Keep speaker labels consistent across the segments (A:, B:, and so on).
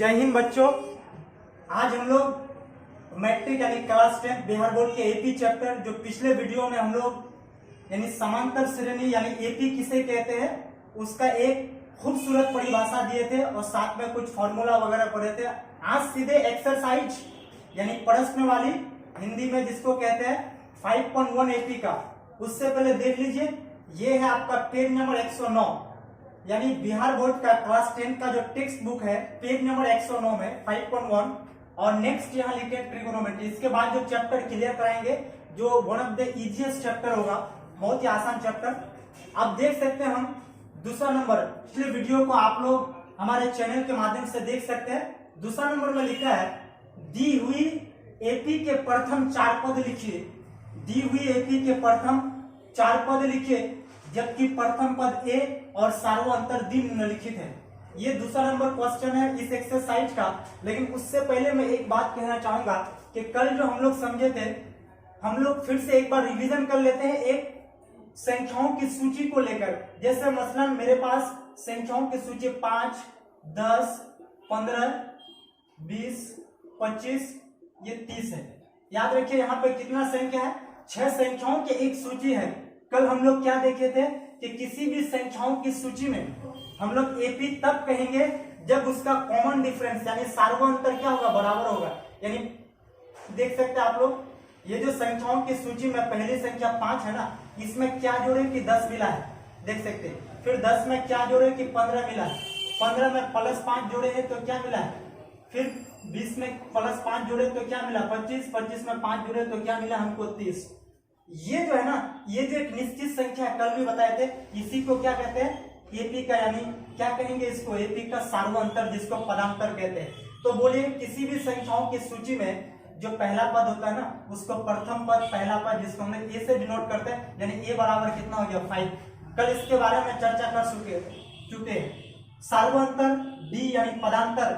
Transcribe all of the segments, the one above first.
A: जय हिंद बच्चों। आज हम लोग मैट्रिक यानी क्लास 10 बिहार बोर्ड के एपी चैप्टर जो पिछले वीडियो में हम लोग यानी समांतर श्रेणी यानी एपी किसे कहते हैं उसका एक खूबसूरत परिभाषा दिए थे और साथ में कुछ फॉर्मूला वगैरह पढ़े थे। आज सीधे एक्सरसाइज यानी प्रश्न वाली हिंदी में जिसको कहते हैं 5.1 एपी का, उससे पहले देख लीजिए ये है आपका पेज नंबर 109 यानी बिहार बोर्ड का क्लास 10 का जो टेक्स्ट बुक है पेज नंबर 109 में 5.1 और नेक्स्ट यहाँ लिखे ट्रिगोनोमेट्री। इसके बाद जो चैप्टर क्लियर कराएंगे जो one of the easiest chapter होगा, बहुत ही आसान चैप्टर। अब देख सकते हैं हम दूसरा नंबर, इसलिए वीडियो को आप लोग हमारे चैनल के माध्यम से देख सकते हैं। दूसरा नंबर में लिखा है दी हुई एपी के प्रथम 4 पद लिखिए। दी हुई एपी के प्रथम 4 पद लिखिए जबकि प्रथम पद ए और सार्वअंतर डी निम्नलिखित है। ये दूसरा नंबर क्वेश्चन है इस एक्सरसाइज का। लेकिन उससे पहले मैं एक बात कहना चाहूंगा कि कल जो हम लोग समझे थे, हम लोग फिर से एक बार रिवीजन कर लेते हैं एक संख्याओं की सूची को लेकर। जैसे मसलन मेरे पास संख्याओं की सूची 5, 10, 15, 20, 25, ये 30 है। याद रखिए यहाँ पे कितना संख्या है, 6 संख्याओं की एक सूची है। कल हम लोग क्या देखे थे कि किसी भी संख्याओं की सूची में हम लोग एपी तब कहेंगे जब उसका कॉमन डिफरेंस यानी सार्वअंतर क्या होगा, बराबर होगा। यानी देख सकते हैं आप लोग, ये जो संख्याओं की सूची में पहली संख्या 5 है ना, इसमें क्या जोड़े कि 10 मिला है, देख सकते हैं। फिर 10 में क्या जोड़े कि 15 मिला है, 15 में +5 जोड़े हैं तो क्या मिला है। फिर 20 में +5 जोड़े तो क्या मिला 25, 25 में 5 जोड़े तो क्या मिला हमको 30। ये जो है ना, ये जो एक निश्चित संख्या है, कल भी बताए थे, इसी को क्या कहते हैं एपी का, यानी क्या कहेंगे इसको एपी का सार्वअंतर, जिसको पदांतर कहते हैं। तो बोलिए किसी भी संख्याओं की सूची में जो पहला पद होता है ना उसको प्रथम पद, पहला पद जिसको हम ए से डिनोट करते हैं, यानी ए बराबर कितना हो गया 5। कल इसके बारे में चर्चा कर चुके हैं। सार्वअंतर डी यानी पदांतर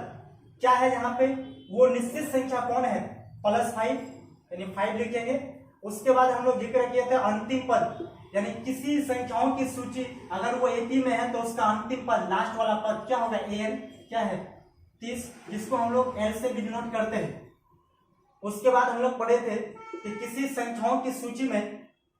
A: क्या है, यहाँ पे वो निश्चित संख्या कौन है +5 यानी 5 लिखेंगे। उसके बाद हम लोग जिक्र किए थे अंतिम पद, यानी किसी संख्याओं की सूची अगर वो एपी में है तो उसका अंतिम पद लास्ट वाला पद क्या होगा एन, क्या है 30, जिसको हम लोग एल से भी डिनोट करते हैं। उसके बाद हम लोग पढ़े थे कि किसी संख्याओं की सूची में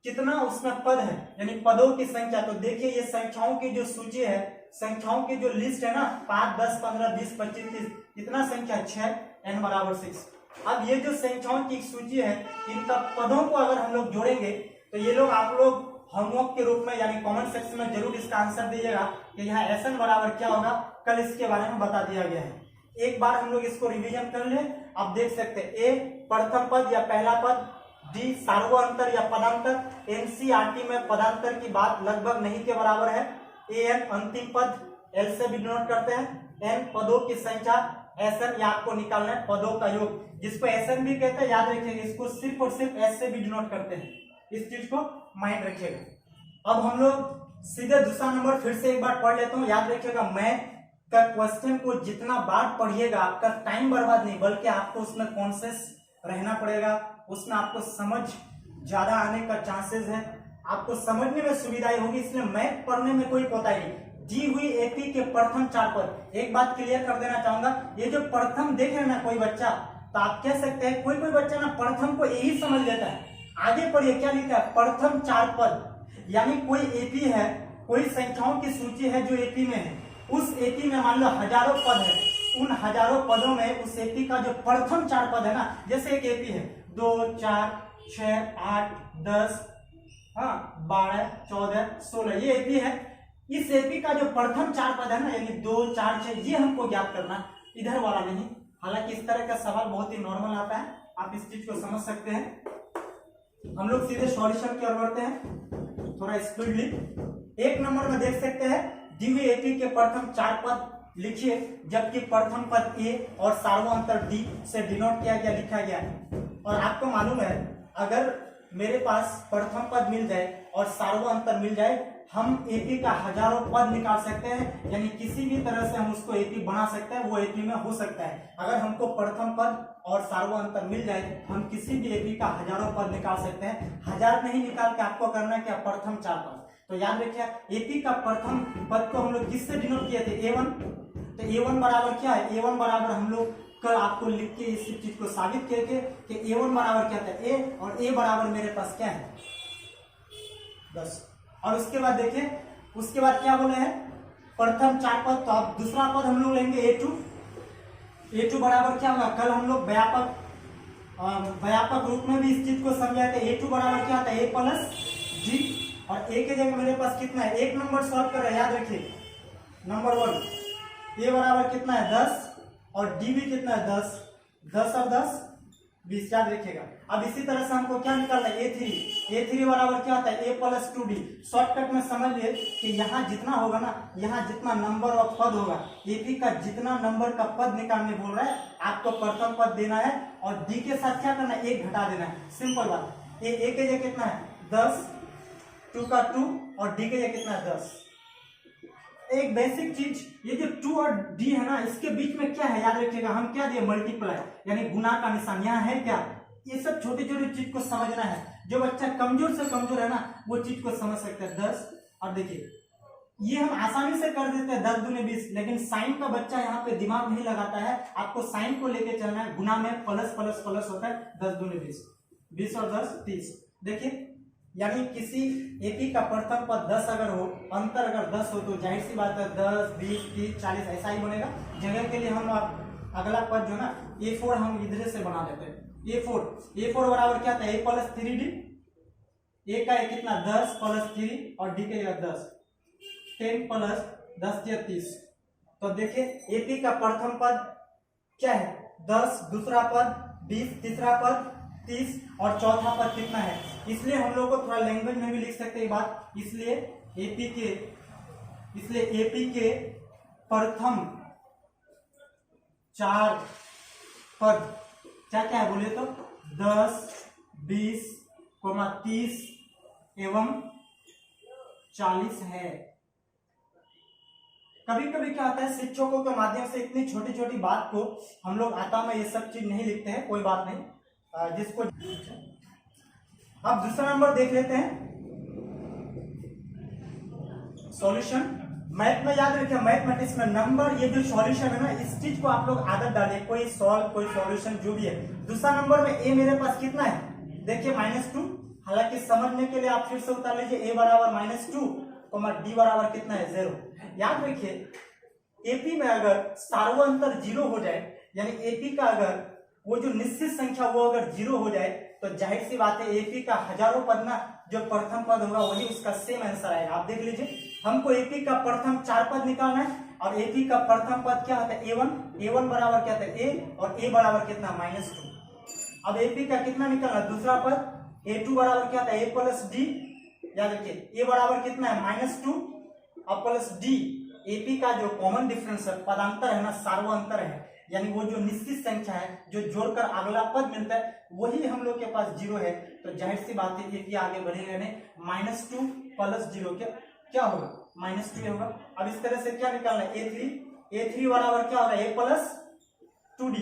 A: कितना उसमें पद है, यानी पदों की संख्या। तो देखिए ये संख्याओं की जो सूची है, संख्याओं की जो लिस्ट है ना 5, 10, 15, 20, 25, 30, कितना संख्या 6, n बराबर 6। अब ये जो संख्याओं की सूची है इनका पदों को अगर हम लोग जोड़ेंगे तो ये लोग आप लोग होमवर्क के रूप में यानी कमेंट सेक्शन में जरूर इसका आंसर दीजिएगा कि यहाँ SN बराबर क्या होगा। कल इसके बारे में बता दिया गया है, एक बार हम लोग इसको रिवीजन कर ले। अब देख सकते हैं ए प्रथम पद या पहला पद, डी सार्वअंतर या पदांतर, एनसीईआरटी में पदांतर की बात लगभग नहीं के बराबर है, एन अंतिम पद, एल से भी डिनोट करते हैं, एन पदों की संख्या, SN या आपको निकालना है पदों का योग, जिसको SN भी कहते हैं। याद रखिएगा इसको सिर्फ और सिर्फ S से भी डिनोट करते हैं, इस चीज को माइंड रखिएगा। अब हम लोग सीधे दूसरा नंबर फिर से एक बार पढ़ लेता हूँ। याद रखिएगा मैथ का क्वेश्चन को जितना बार पढ़िएगा आपका टाइम बर्बाद नहीं, बल्कि आपको उसमें कॉन्शियस रहना पड़ेगा, उसमें आपको समझ ज्यादा आने का चांसेस है, आपको समझने में सुविधाएं होगी। इसलिए मैथ पढ़ने में कोई कोताही नहीं। दी हुई एपी के प्रथम 4 पद, एक बात क्लियर कर देना चाहूंगा, ये जो प्रथम देख रहे हैं ना कोई बच्चा, तो आप कह सकते हैं कोई बच्चा ना प्रथम को यही समझ लेता है। आगे पढ़िए क्या लिखा है, प्रथम 4 पद, यानी कोई एपी है, कोई संख्याओं की सूची है जो एपी में है, उस एपी में मान लो हजारों पद है, उन हजारों पदों में उस एपी का जो प्रथम 4 पद है ना, जैसे एक एपी है 2, 4, 6, 8, 10, 12, 14, 16, ये एपी है। इस एपी का जो प्रथम 4 पद है ना, यानी 2, 4, 6, ये हमको ज्ञात करना, इधर वाला नहीं। हालांकि इस तरह का सवाल बहुत ही नॉर्मल आता है, आप इस चीज को समझ सकते हैं। हम लोग सीधे सॉल्यूशन की ओर बढ़ते हैं थोड़ा स्पीडली। एक नंबर में देख सकते हैं दी हुई एपी के प्रथम 4 पद लिखिए जबकि प्रथम पद ए और सार्वअंतर डी से डिनोट किया गया, लिखा गया है। और आपको मालूम है अगर मेरे पास प्रथम पद मिल जाए और सार्वअंतर मिल जाए, हम एपी का हजारों पद निकाल सकते हैं, यानी किसी भी तरह से हम उसको एपी बना सकते हैं, वो एपी में हो सकता है। अगर हमको प्रथम पद और सार्वअंतर मिल जाए हम किसी भी एपी का हजारों पद निकाल सकते हैं। 1000 नहीं निकाल के आपको करना है क्या, प्रथम 4 पद। तो याद रखिए एपी का प्रथम पद को हम लोग किससे डिनोट किए थे, A1। तो A1 बराबर क्या है, A1 बराबर हम लोग कल आपको लिख के इस चीज को साबित करके कि A1 बराबर क्या था A, और A बराबर मेरे पास क्या है 10। और उसके बाद देखिए उसके बाद क्या बोले हैं प्रथम 4 पद, तो अब दूसरा पद हम लोग लेंगे A2 बराबर क्या होगा, कल हम लोग व्यापक रूप में भी इस चीज को समझाए थे। A2 बराबर क्या था A प्लस D, और A के जगह मेरे पास कितना है, एक नंबर सॉल्व कर रहे हैं, याद रखिए नंबर 1 A बराबर कितना है 10 और D भी कितना है 10, 10 और 10 20, याद रखिएगा। अब इसी तरह से हमको क्या निकालना है A3 बराबर क्या होता है A प्लस 2D। शॉर्टकट में समझ लिए कि यहाँ जितना होगा ना, यहाँ जितना नंबर ऑफ पद होगा, AP का जितना नंबर का पद निकालने बोल रहा है आपको प्रथम पद देना है और D के साथ क्या करना है 1 घटा देना है, सिंपल बात। A के जगह कितना है 10, 2 का 2 और D के जगह कितना है 10। एक बेसिक चीज, ये जो 2 और D है ना, इसके बीच में क्या है याद रखिएगा, हम क्या दिए मल्टीप्लाई, यानी गुना का निशान। यहाँ है क्या, ये सब छोटी छोटी चीज को समझना है। जो बच्चा कमजोर से कमजोर है ना वो चीज को समझ सकते हैं। 10 और देखिए ये हम आसानी से कर देते हैं 10 दूनी 20, लेकिन साइन का बच्चा यहाँ पे दिमाग नहीं लगाता है। आपको साइन को लेके चलना है, गुना में प्लस प्लस प्लस होता है, 10 दूनी 20, 20 और 10 30। देखिए यानी किसी एपी का प्रथम पद 10 अगर हो, अंतर अगर 10 हो तो जाहिर सी बात है 10 20 30 40 ऐसा ही बनेगा। जगह के लिए हम अगला पद जो ना A4 हम इधर से बना देते हैं। A4 बराबर क्या था A प्लस 3D, A का कितना 10 प्लस 3 और D के 10, 10 प्लस 10 या 30। तो देखिए एपी का प्रथम पद क्या है 10, दूसरा पद 20, तीसरा पद 30 और चौथा पद कितना है। इसलिए हम लोग को थोड़ा लैंग्वेज में भी लिख सकते हैं बात। इसलिए एपी के प्रथम 4 पद क्या क्या है बोले तो 10, 20, 30 एवं 40 है। कभी कभी क्या होता है शिक्षकों के माध्यम से इतनी छोटी छोटी बात को हम लोग आता में ये सब चीज नहीं लिखते हैं, कोई बात नहीं। जिसको अब दूसरा नंबर देख लेते हैं, सॉल्यूशन। मैथ में याद रखिए, मैथमेटिक्स में नंबर, ये जो सॉल्यूशन है ना, इस चीज को आप लोग आदत डालिए, कोई सॉल्व कोई सॉल्यूशन जो भी है। दूसरा नंबर में ए मेरे पास कितना है देखिए -2। हालांकि समझने के लिए आप फिर से उतार लीजिए, ए बराबर -2 डी बराबर कितना है 0। याद रखिए एपी में अगर सार्वअंतर 0 हो जाए, यानी एपी का अगर वो जो निश्चित संख्या वो अगर 0 हो जाए तो जाहिर सी बात है एपी का हजारों पद ना जो प्रथम पद होगा वही उसका सेम आंसर आएगा। आप देख लीजिए हमको एपी का प्रथम 4 पद निकालना है और एपी का प्रथम पद क्या होता है A1 बराबर क्या होता है A और A बराबर कितना -2। अब एपी का कितना निकालना दूसरा पद A2 बराबर क्या होता है A प्लस D। याद रखिए A बराबर कितना है -2 और प्लस D। एपी का जो कॉमन डिफरेंस है पदांतर है ना, सार्वअंतर है, यानी वो जो निश्चित संख्या है जो जोड़कर अगला पद मिलता है वही हम लोग के पास 0 है। तो जाहिर सी बात है एपी आगे बढ़ेगा नहीं, -2 प्लस 0 क्या होगा -2 होगा। अब इस तरह से क्या निकालना है A3 बराबर क्या होगा A प्लस 2D।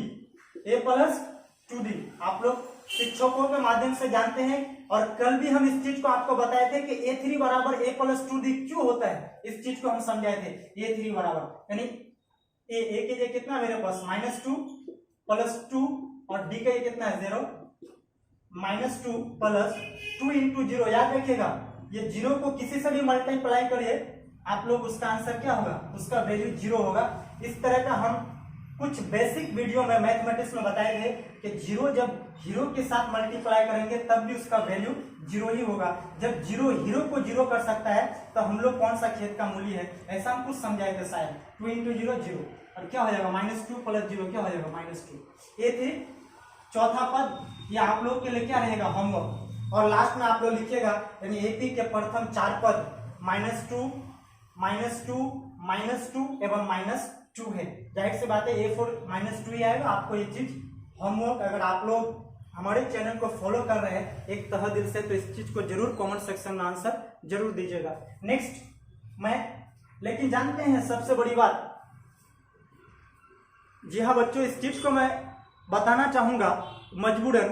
A: आप लोग शिक्षकों के माध्यम से जानते हैं और कल भी हम इस चीज को आपको बताए थे कि A3 बराबर A प्लस 2D क्यों होता है, इस चीज को हम समझाए थे। A3 बराबर यानी ए के लिए कितना मेरे पास -2 प्लस 2 और डी का ये कितना है 0, -2 प्लस 2 इंटू 0। याद रखिएगा ये 0 को किसी से भी मल्टीप्लाई करिए आप लोग उसका आंसर क्या होगा, उसका वैल्यू 0 होगा। इस तरह का हम कुछ बेसिक वीडियो में मैथमेटिक्स में बताए थे कि 0 जब हीरो के साथ मल्टीप्लाई करेंगे तब भी उसका वैल्यू 0 ही होगा। जब 0 हीरो को 0 कर सकता है तो हम लोग कौन सा खेत का मूल्य है, ऐसा हम कुछ समझाए थे शायद। 2 इंटू 0 0 और क्या हो जाएगा -2 प्लस 0 क्या हो जाएगा -2। A3 चौथा पद ये आप लोग के लिए क्या रहेगा होमवर्क। और लास्ट में आप लोग लिखिएगा यानी एपी के प्रथम 4 पद -2 एवं -2 है। जाहिर सी बात है A4 -2 ही आएगा। आपको ये चीज होमवर्क अगर आप लोग हमारे चैनल को फॉलो कर रहे हैं एक तह दिल से तो इस चीज को जरूर कमेंट सेक्शन में आंसर जरूर दीजिएगा। नेक्स्ट मैं लेकिन जानते हैं सबसे बड़ी बात, जी हाँ बच्चों इस चीज को मैं बताना चाहूंगा मजबूरन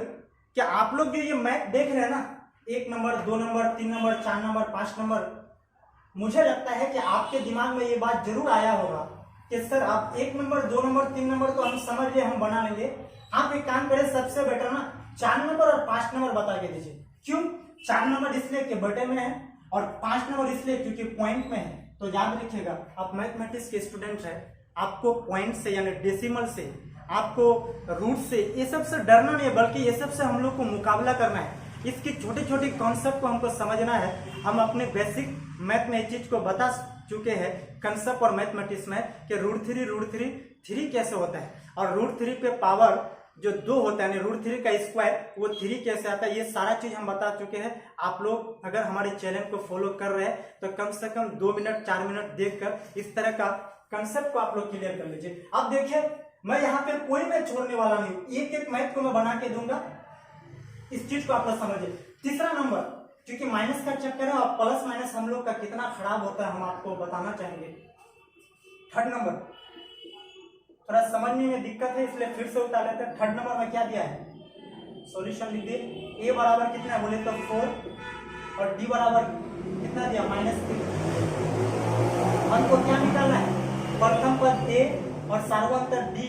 A: कि आप लोग जो ये मैथ देख रहे हैं ना 1 number 2 number 3 number 4 number 5 number, मुझे लगता है कि आपके दिमाग में ये बात जरूर आया होगा कि सर आप 1 नंबर 2 नंबर 3 नंबर तो हम समझ लिए, हम बना लेंगे, आप एक काम करें, सबसे बेटर ना 4 नंबर और 5 नंबर बता के दीजिए। क्यों 4 नंबर? इसलिए कि बटे में है, और 5 नंबर इसलिए क्योंकि पॉइंट में है। तो याद रखिएगा, आप मैथमेटिक्स के स्टूडेंट हैं, आपको पॉइंट से यानी डेसिमल से, आपको रूट से, ये सब से डरना नहीं है, बल्कि ये सब से हम लोग को मुकाबला करना है। इसकी छोटी छोटी कॉन्सेप्ट को हमको समझना है। हम अपने बेसिक मैथ में इस चीज को बता चुके हैं, कंसेप्ट और मैथमेटिक्स में, कि √3 कैसे होता है, और √3 पे पावर जो 2 होता है, √3 का स्क्वायर वो 3 कैसे आता है, ये सारा चीज हम बता चुके हैं। आप लोग अगर हमारे चैनल को फॉलो कर रहे हैं तो कम से कम 2 मिनट 4 मिनट देखकर इस तरह का कंसेप्ट को आप लोग क्लियर कर लीजिए। अब देखिए, मैं यहाँ पे कोई मैथ छोड़ने वाला नहीं हूँ, एक एक मैथ को मैं बना के दूंगा, इस चीज को आप लोग समझिए। तीसरा नंबर, क्योंकि माइनस का चक्कर है और प्लस माइनस हम लोग का कितना खराब होता है हम आपको बताना चाहेंगे। थर्ड नंबर थोड़ा समझने में दिक्कत है, इसलिए फिर से उतार लेते हैं। थर्ड नंबर में क्या दिया है, सॉल्यूशन लिख दिए। ए बराबर कितना है बोले तो 4, और डी बराबर कितना दिया -3। हमको क्या निकालना है, प्रथम पद ए और सार्वंतर डी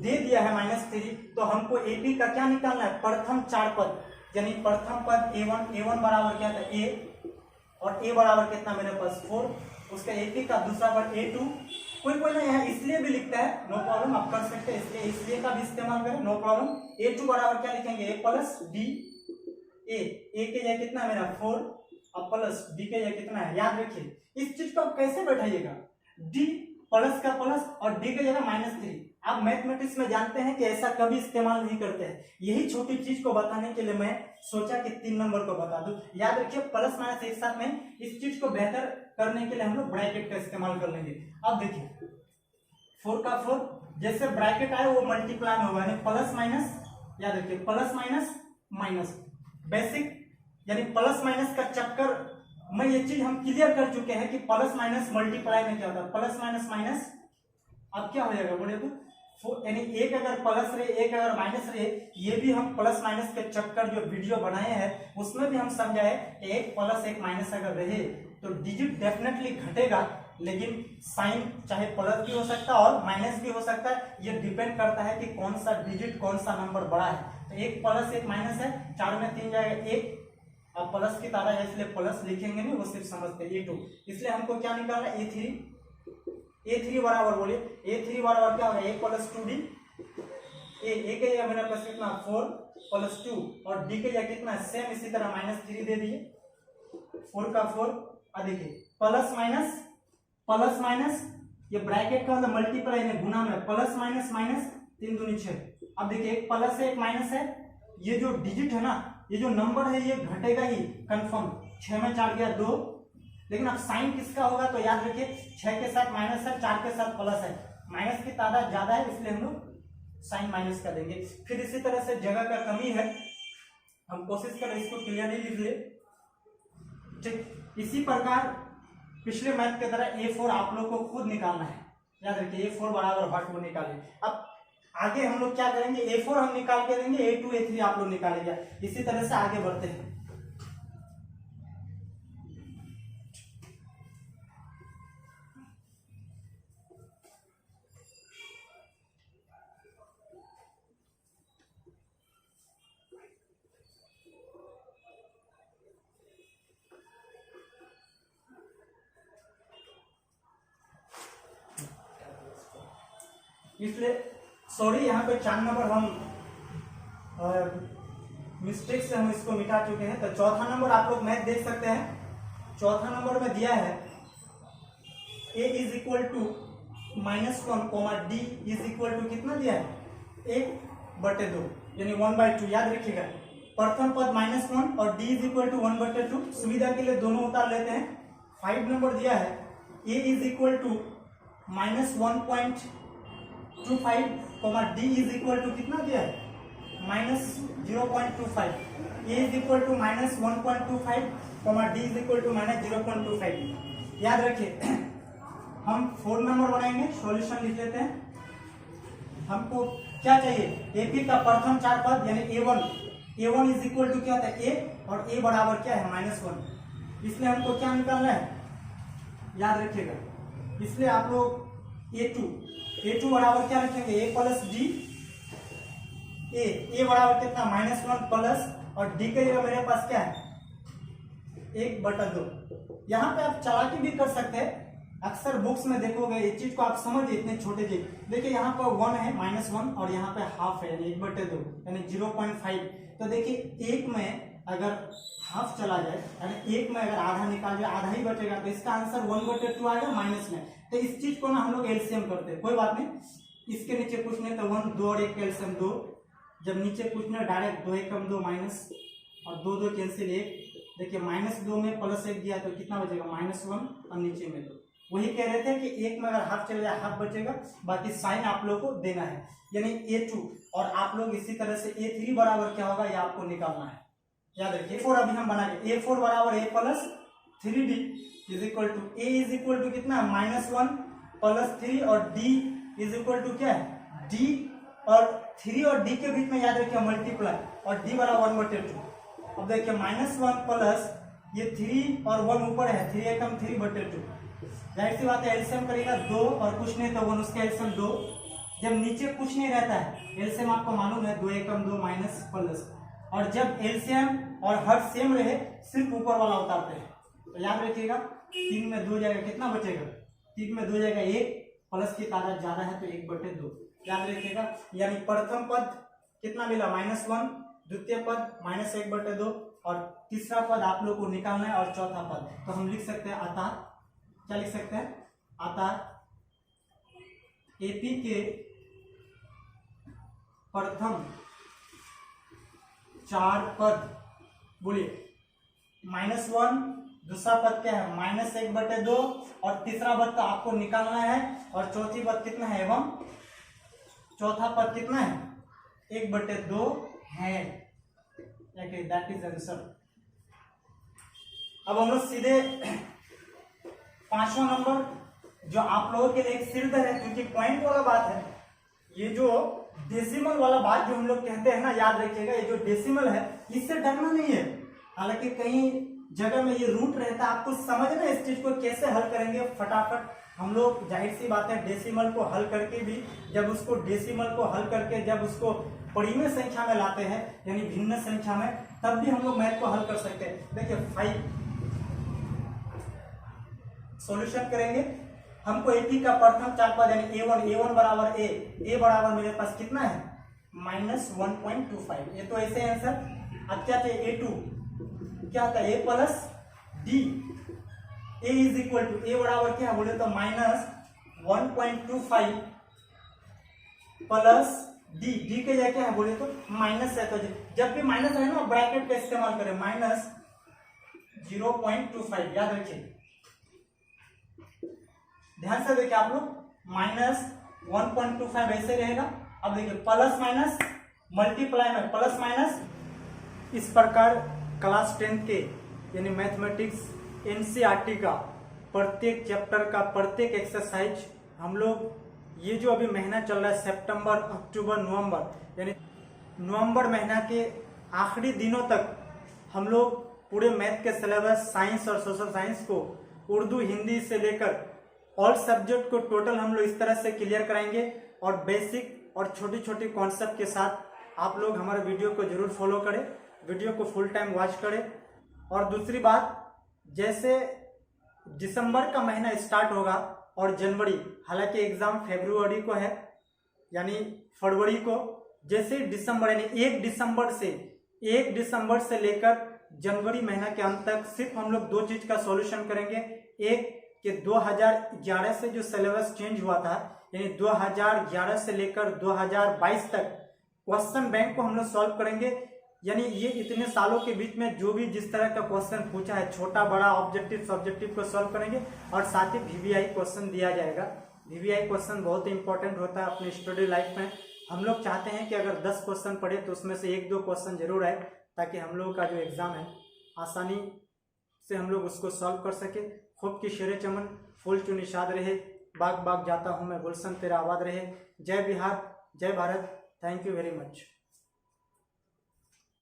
A: दे दिया है -3, तो हमको एपी का क्या निकालना है, प्रथम 4 पद, यानी प्रथम पद a1 बराबर क्या था a, और a बराबर कितना मेरे पास 4, उसका एपी का दूसरा पद a2। कोई ना यहाँ इसलिए भी लिखता है, नो प्रॉब्लम, आप कर सकते हैं, इसलिए का भी इस्तेमाल करें, नो प्रॉब्लम। a2 बराबर क्या लिखेंगे, a प्लस डी, a के जगह कितना मेरा 4 और प्लस डी के जगह कितना है। याद रखिए इस चीज को आप कैसे बैठाइएगा, d प्लस का प्लस और डी के जगह -3। आप मैथमेटिक्स में जानते हैं कि ऐसा कभी इस्तेमाल नहीं करते हैं। यही छोटी चीज को बताने के लिए मैं सोचा कि 3 नंबर को बता दूं। याद रखिए प्लस माइनस एक साथ में, इस चीज को बेहतर करने के लिए हम लोग ब्रैकेट का इस्तेमाल कर लेंगे। अब देखिए 4 का 4, जैसे ब्रैकेट आए वो मल्टीप्लाई में होगा, यानी प्लस माइनस, याद रखिए प्लस माइनस माइनस, बेसिक यानी प्लस माइनस का चक्कर में ये चीज हम क्लियर कर चुके हैं कि प्लस माइनस मल्टीप्लाई में क्या होता है, प्लस माइनस माइनस। अब क्या हो जाएगा बोले तो, यानी एक अगर प्लस रहे एक अगर माइनस रहे, ये भी हम प्लस माइनस के चक्कर जो वीडियो बनाए हैं उसमें भी हम समझाए, एक प्लस एक माइनस अगर रहे तो डिजिट डेफिनेटली घटेगा, लेकिन साइन चाहे प्लस भी हो सकता है और माइनस भी हो सकता है। ये डिपेंड करता है कि कौन सा डिजिट कौन सा नंबर बड़ा है। तो एक प्लस एक माइनस है, 4 में 3 जाएगा 1, अब प्लस की तारा है इसलिए प्लस लिखेंगे नहीं, वो सिर्फ समझते हैं a2। इसलिए हमको क्या निकालना है, a3 बराबर बोलिए, a3 बराबर क्या होगा, a प्लस 2d, a के जगह मेरे पास कितना 4 प्लस 2 और d के जगह कितना सेम इसी तरह -3 दे दिए, 4 का 4। अब देखिए प्लस माइनस ये ब्रैकेट का मतलब मल्टीप्लाई में गुना में, प्लस माइनस माइनस 3 दूनी 6। अब देखिए एक प्लस है एक माइनस है, ये जो डिजिट है ना, ये जो नंबर है ये घटेगा ही कंफर्म। 6 में 4 गया 2, लेकिन अब साइन किसका होगा तो याद रखिए 6 के साथ माइनस है, 4 के साथ प्लस है, माइनस की तादाद ज्यादा है इसलिए हम लोग साइन माइनस का देंगे। फिर इसी तरह से जगह का कमी है, हम कोशिश करें इसको क्लियरली लिख ले, ठीक। इसी प्रकार पिछले मैथ की तरह a4 आप लोग को खुद निकालना है, याद रखिए a4 बराबर हट वो निकालिए। अब आगे हम लोग क्या करेंगे, a4 हम निकाल के देंगे, a2 a3 आप लोग निकालेंगे, इसी तरह से आगे बढ़ते हैं। इसलिए सॉरी यहाँ पे 4 नंबर हम मिस्टेक से हम इसको मिटा चुके हैं। तो चौथा नंबर आप लोग मैथ देख सकते हैं, चौथा नंबर में दिया है a is equal to -1, d is equal to कितना दिया है 1/2, यानी 1/2। याद रखिएगा प्रथम पद -1 और d इज इक्वल टू 1/2। सुविधा के लिए दोनों उतार लेते हैं। 5 नंबर दिया है a is equal to -1.25, d is equal to कितना दिया है -0.25, a is equal to -1.25, d is equal to -0.25। याद रखिए हम 4 नंबर बनाएंगे, सॉल्यूशन लिख लेते हैं। हमको क्या चाहिए, AP का प्रथम 4 पद यानी a1 इज इक्वल टू क्या होता है a, और a बराबर क्या है -1, इसलिए हमको क्या निकालना है, याद रखिएगा। इसलिए आप लोग A2 बराबर क्या रखेंगे, A प्लस डी, ए बराबर कितना -1 प्लस, और डी के जगह मेरे पास क्या है 1/2। यहाँ पे आप चालाकी भी कर सकते हैं, अक्सर बुक्स में देखोगे इस चीज को आप समझिए, इतने छोटे चीज देखिए, यहाँ पर 1 है -1 और यहाँ पे हाफ है यानी 1/2 यानी 0.5। तो देखिए एक में अगर हाफ चला जाए यानी एक में अगर आधा निकाल जाए, आधा ही बचेगा, तो इसका आंसर 1/2 आएगा माइनस में। तो इस चीज को ना हम लोग एलसीएम करते हैं, कोई बात नहीं, इसके नीचे कुछ नहीं तो 1 2 और 1 एलसीएम 2, जब नीचे कुछ नहीं डायरेक्ट 2 1 2 माइनस और 2 2 कैंसिल 1, देखिए -2 में +1 दिया तो कितना बचेगा -1 और नीचे में 2। वही कह रहे थे कि एक में अगर हाफ चले जाए हाफ बचेगा, बाकी साइन आप लोग को देना है यानी A2, और आप लोग इसी तरह से A3 बराबर क्या होगा ये आपको निकालना है, याद रखिए। A4 अभी हम बनाएंगे, A4 बराबर A plus 3D is equal to, A is equal to कितना -1 प्लस 3 और D इज इक्वल टू क्या है D, और 3 और D के बीच में याद रखिए मल्टीप्लाई, और D बराबर 1/2। अब देखिए -1 प्लस ये 3 और 1 ऊपर है, 3 एकम 3/2, जाहिर सी बात है एलसीएम करेगा 2 और कुछ नहीं तो 1, उसका एलसीएम 2। जब नीचे कुछ नहीं रहता है एलसीएम आपको मालूम है 2 एकम 2 माइनस प्लस, और जब एलसीएम और हर सेम रहे सिर्फ ऊपर वाला उतारते हैं। तो याद रखिएगा 3 में 2 जाएगा, कितना बचेगा 3 में 2 जाएगा 1, प्लस की तादाद ज्यादा है तो 1/2 याद रखिएगा। यानी प्रथम पद कितना मिला -1, द्वितीय पद -1/2, और तीसरा पद आप लोग को निकालना है, और चौथा पद तो हम लिख सकते हैं अतः, क्या लिख सकते हैं अतः एपी के प्रथम 4 पद, बोलिए -1, दूसरा पद क्या है -1/2, और तीसरा पद तो आपको निकालना है, और चौथी पद कितना है एवं चौथा पद कितना है 1/2 है, दैट इज आंसर। अब हम लोग सीधे 5वां नंबर जो आप लोगों के लिए एक सिरदर्द है, क्योंकि पॉइंट वाला बात है, ये जो डेसिमल वाला बात जो हम लोग कहते हैं ना, याद रखिएगा ये जो डेसिमल है इससे डरना नहीं है। हालांकि कई जगह में ये रूट रहता है, आपको समझना इस चीज को कैसे हल करेंगे फटाफट। हम लोग जाहिर सी बात है डेसिमल को हल करके भी, जब उसको डेसिमल को हल करके जब उसको परिमेय संख्या में लाते हैं यानी भिन्न संख्या में, तब भी हम लोग मैथ को हल कर सकते हैं। देखिए 5 सॉल्यूशन करेंगे, हमको एपी का प्रथम 4 पद यानी A1 बराबर A बराबर मेरे पास कितना है -1.25, ये तो ऐसे आंसर। अब क्या चाहिए A2, क्या होता है A plus D, A is equal to A बराबर क्या बोले तो -1.25 प्लस D के जगह क्या है बोले तो माइनस है, तो जब भी माइनस है ना ब्रैकेट का इस्तेमाल करें, -0.25 याद रखिए, ध्यान से देखिए आप लोग, -1.25 ऐसे रहेगा। अब देखिए प्लस माइनस मल्टीप्लाई में प्लस माइनस, इस प्रकार क्लास 10 के यानी मैथमेटिक्स एनसीईआरटी का प्रत्येक चैप्टर का प्रत्येक एक्सरसाइज हम लोग, ये जो अभी महीना चल रहा है सितंबर अक्टूबर नवंबर, यानी नवंबर महीना के आखिरी दिनों तक हम लोग पूरे मैथ के सिलेबस साइंस और सोशल साइंस को उर्दू हिंदी से लेकर ऑल सब्जेक्ट को टोटल हम लोग इस तरह से क्लियर कराएंगे, और बेसिक और छोटी छोटी कॉन्सेप्ट के साथ आप लोग हमारे वीडियो को जरूर फॉलो करें, वीडियो को फुल टाइम वॉच करें। और दूसरी बात, जैसे दिसंबर का महीना स्टार्ट होगा और जनवरी, हालांकि एग्जाम फरवरी को है यानी फरवरी को, जैसे दिसंबर यानी 1 दिसंबर से लेकर जनवरी महीना के अंत तक सिर्फ हम लोग 2 चीज का सॉल्यूशन करेंगे। एक कि 2011 से जो सिलेबस चेंज हुआ था यानी 2011 से लेकर 2022 तक क्वेश्चन बैंक को हम लोग सॉल्व करेंगे, यानी ये इतने सालों के बीच में जो भी जिस तरह का क्वेश्चन पूछा है, छोटा बड़ा ऑब्जेक्टिव सब्जेक्टिव को सॉल्व करेंगे, और साथ ही वीवीआई क्वेश्चन दिया जाएगा। वीवीआई क्वेश्चन बहुत इंपॉर्टेंट होता है अपने स्टडी लाइफ में। हम लोग चाहते हैं कि अगर 10 क्वेश्चन पढ़े तो उसमें से 1-2 क्वेश्चन जरूर आए, ताकि हम लोगों का जो एग्जाम है आसानी से हम लोग उसको सॉल्व कर सके। खूब की शेरे चमन फूल चुनी शाद रहे, बाग बाग जाता हूँ मैं गुलशन तेरा आबाद रहे। जय बिहार, जय Bharat, thank you very much.